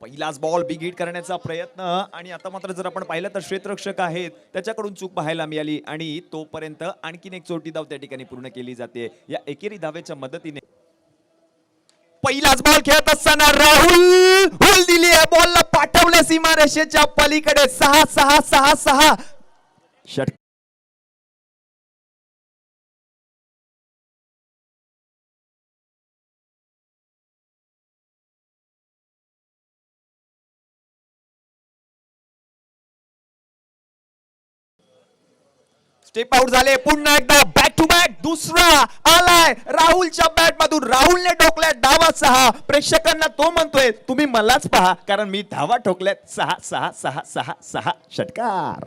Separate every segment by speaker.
Speaker 1: पहिलाच ball big hit करण्याचा प्रयत्न आणि आता मात्र जर आपण पाहिलं तर क्षेत्ररक्षक आहेत त्याच्याकडून चूक पाहायला मिळाली आणि तोपर्यंत आणखीन एक चोटी धाव त्या ठिकाणी पूर्ण केली जाते या एकेरी धावेच्या मदतीने. पहिलाच बॉल खेळत असताना राहुल होल दिली आहे, बॉलला पाठवलं सीमारेषेच्या पलीकडे 6-6-6-6 षटकार. स्टेप आउट झाले, पुन्हा एकदा बॅक टू बॅक दुसरा आलाय राहुलच्या बॅट मधून. राहुलने ठोकलाय धावा 6. प्रेक्षकांना तो म्हणतोय तुम्ही मलाच पहा कारण मी धावा ठोकल्यात 6-6-6-6-6 षटकार.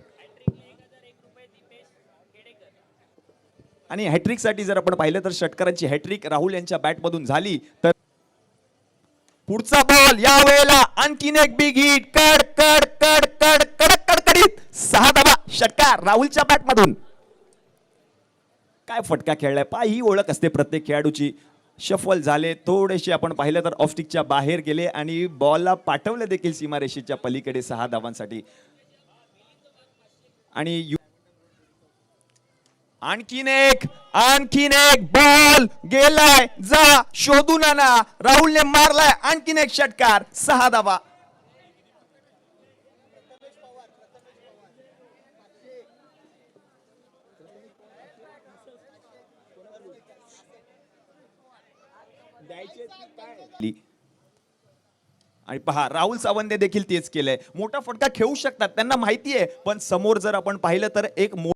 Speaker 1: आणि हॅट्रिक साठी जर आपण पाहिलं तर षटकारांची हॅट्रिक राहुल यांच्या बॅट मधून झाली तर पुढचा बॉल या वेळेला आणखीन एक बिग हिट कड कड कड कड कडक कडकडीत 6 धावा षटकार राहुलच्या बॅट मधून. काय फटका खेळलाय पा, ही ओळख असते प्रत्येक खेळाडूची. शफल झाले थोडेसे आपण पाहिलं तर ऑफस्टिकच्या बाहेर गेले आणि बॉलला पाठवले देखील सीमारेषेच्या पलीकडे 6 धावांसाठी. आणि आणखीन एक बॉल गेलाय, जा शोधून आणा. राहुलने मारलाय आणखीन एक षटकार 6 धावा. आणि पहा राहुल सावंतने देखील तेच केलंय. मोठा फटका खेळू शकतात त्यांना माहिती आहे, पण समोर जर आपण पाहिलं तर एक